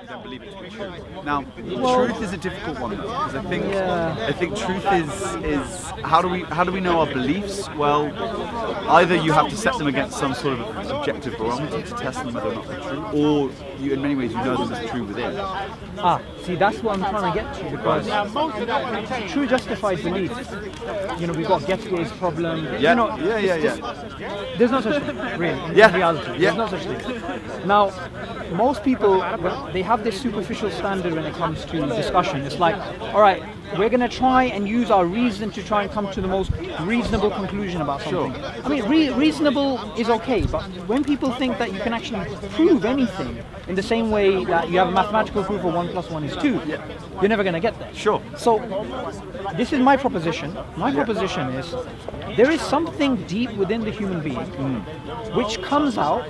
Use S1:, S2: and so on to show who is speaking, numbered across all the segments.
S1: don't believe it to be true. Now, truth is a difficult one, though, because I think truth is how do we know our beliefs? Well, either you have to set them against some sort of objective barometer to test them whether or not they're true, or you, in many ways, you know them as true within.
S2: See, that's what I'm trying to get to, because true justified belief, we've got Getty's problem.
S1: Yeah,
S2: There's no such thing, really, in reality. There's no such thing. Now, most people, they have this superficial standard when it comes to discussion. It's like, all right, we're going to try and use our reason to try and come to the most reasonable conclusion about something. Sure. I mean, reasonable is okay, but when people think that you can actually prove anything in the same way that you have a mathematical proof of 1 + 1 is 2, you're never going to get there.
S1: Sure.
S2: So, this is my proposition. My proposition is, there is something deep within the human being which comes out,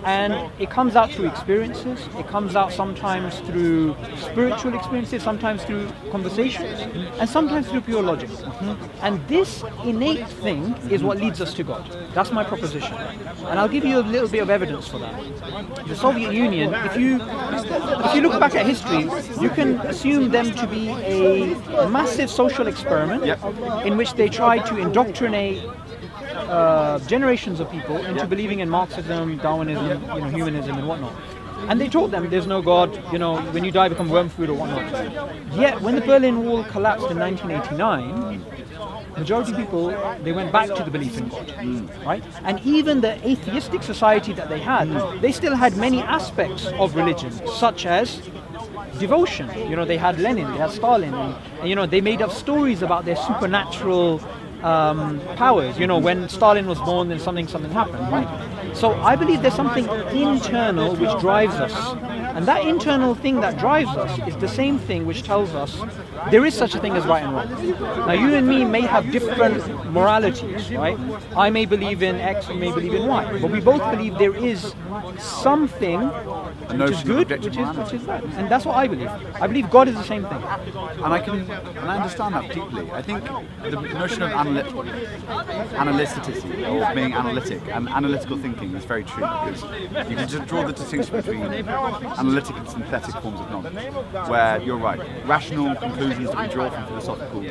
S2: and it comes out through experiences, it comes out sometimes through spiritual experiences, sometimes through conversations, and sometimes through pure logic. And this innate thing is what leads us to God. That's my proposition. And I'll give you a little bit of evidence for that. The Soviet Union, if you look back at history, you can assume them to be a massive social experiment in which they tried to indoctrinate generations of people into believing in Marxism, Darwinism, humanism and whatnot. And they told them there's no God, when you die become worm food or whatnot. Yet when the Berlin Wall collapsed in 1989, majority of people, they went back to the belief in God, right? And even the atheistic society that they had, they still had many aspects of religion, such as devotion. They had Lenin, they had Stalin, and they made up stories about their supernatural powers. When Stalin was born, then something happened, right? So I believe there's something internal which drives us, and that internal thing that drives us is the same thing which tells us there is such a thing as right and wrong. Now, you and me may have different moralities, right? I may believe in X, you may believe in Y, but we both believe there is something which is good, which is bad, and that's what I believe. I believe God is the same thing,
S1: and I understand that deeply. I think the notion of analyticity, or being analytic and analytical thinking, is very true, because you can just draw the distinction between analytic and synthetic forms of knowledge, where you're right, rational conclusions that we draw from philosophical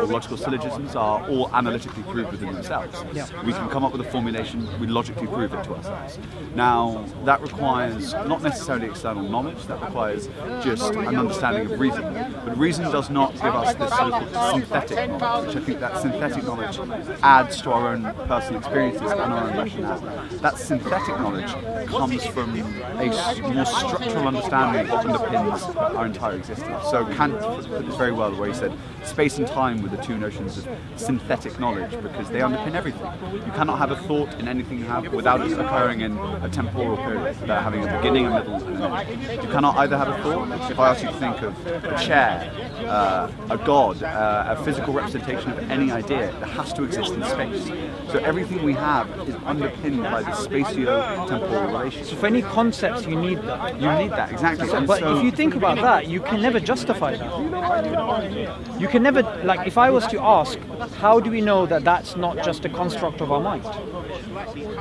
S1: or logical syllogisms are all analytically proved within themselves. We can come up with a formulation, we logically prove it to ourselves. Now, that requires not necessarily external knowledge, that requires just an understanding of reason. But reason does not give us this so-called synthetic knowledge, which I think that synthetic knowledge adds to our own personal experiences and our own rationale. That synthetic knowledge comes from a more structural understanding that underpins our entire existence. So Kant put this very well, where he said space and time were the two notions of synthetic knowledge, because they underpin everything. You cannot have a thought in anything you have without it occurring in a temporal period, without having a beginning, a middle, and an end. You cannot either have a thought, if I ask you to think of a chair, a god, a physical representation of any idea, that has to exist in space. So everything we have is underpinned by the spatio-temporal relationship.
S2: So for any concepts, you need that.
S1: You need that, exactly.
S2: But if you think about that, you can never justify that. You can never, like, if I was to ask, how do we know that that's not just a construct of our mind?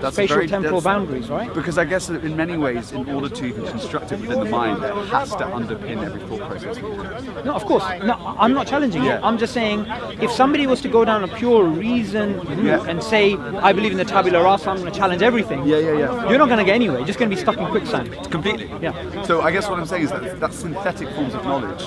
S1: That's
S2: spatial temporal boundaries, right?
S1: Because I guess that in many ways, in order to even construct it within the mind, it has to underpin every thought process.
S2: No, of course. No, I'm not challenging it. I'm just saying, if somebody was to go down a pure reason route and say, I believe in the tabula rasa, I'm going to challenge everything. You're not going to get anywhere. You're just going to be stuck in quicksand.
S1: Completely.
S2: Yeah.
S1: So I guess what I'm saying is that synthetic forms of knowledge,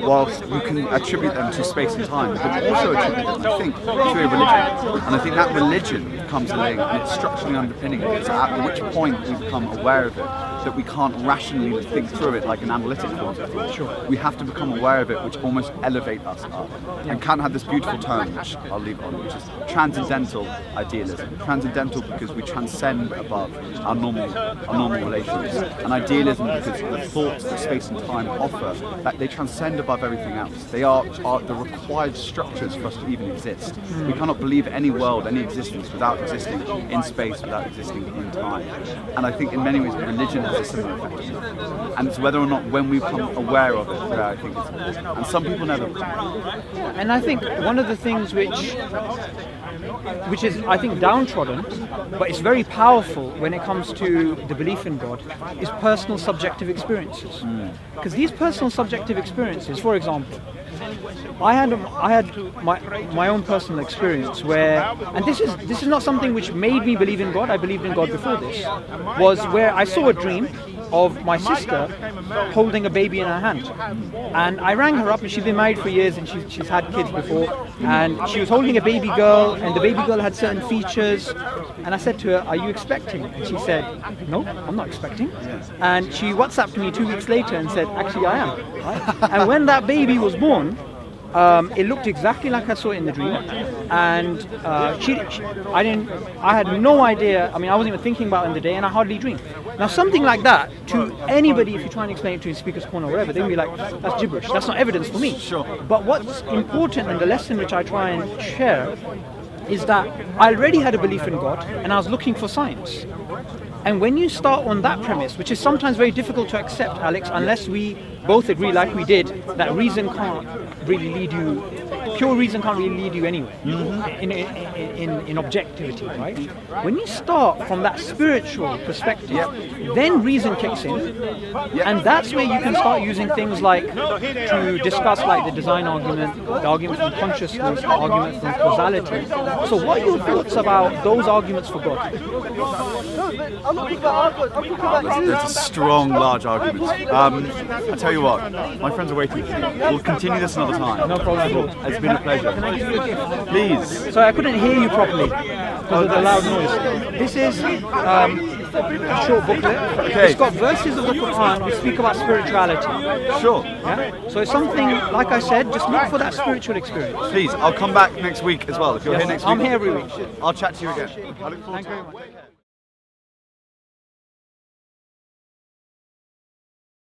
S1: whilst you can attribute them to space and time, you can also attribute them, I think, to a religion. And I think that religion comes along and it's structurally underpinning it. So at which point we become aware of it, that we can't rationally think through it like an analytic form of thought.
S2: Sure.
S1: We have to become aware of it, which almost elevate us up. And Kant had this beautiful term, which I'll leave on, which is transcendental idealism. Transcendental because we transcend above our normal relations. And idealism because the thoughts that space and time offer, that they transcend above everything else. They are the required structures for us to even exist. We cannot believe any world, any existence without existing in space, without existing in time. And I think in many ways religion has a similar effect. And it's whether or not when we become aware of it that I think it's important. And some people never.
S2: And I think one of the things which is, I think, downtrodden, but it's very powerful when it comes to the belief in God, is personal subjective experiences. Because these personal subjective experiences, for example, I had my own personal experience where, and this is not something which made me believe in God. I believed in God before this. Was where I saw a dream of my sister holding a baby in her hand, and I rang her up, and she'd been married for years, and she's had kids before, and she was holding a baby girl, and the baby girl had certain features, and I said to her, "Are you expecting?" And she said, "No, I'm not expecting." And she WhatsApped me 2 weeks later and said, "Actually, I am." Right? And when that baby was born, it looked exactly like I saw it in the dream, and I had no idea. I mean, I wasn't even thinking about it in the day, and I hardly dreamed. Now, something like that, to anybody, if you try and explain it to a speaker's corner or whatever, they'll be like, "That's gibberish. That's not evidence for me."
S1: Sure.
S2: But what's important, and the lesson which I try and share, is that I already had a belief in God, and I was looking for science. And when you start on that premise, which is sometimes very difficult to accept, Alex, unless we both agree, like we did, that reason can't really lead you, pure reason can't really lead you anywhere in objectivity, right? When you start from that spiritual perspective, then reason kicks in, and that's where you can start using things like to discuss like the design argument, the argument from consciousness, the argument from causality. So what are your thoughts about those arguments for God?
S1: It's a strong, large argument. I tell you what, my friends are waiting for me. We'll continue this another time.
S2: No problem at all.
S1: It's been a pleasure.
S2: Can I give you a gift?
S1: Please.
S2: Sorry, I couldn't hear you properly because of the loud noise. This is a short booklet.
S1: Okay.
S2: It's got verses of the Quran which speak about spirituality.
S1: Sure.
S2: Yeah? So it's something, like I said, just look for that spiritual experience.
S1: Please, I'll come back next week as well. If you're here next week.
S2: I'm here every week.
S1: I'll chat to you again. I look forward
S2: Thank
S1: to
S2: you
S1: it.
S2: very much.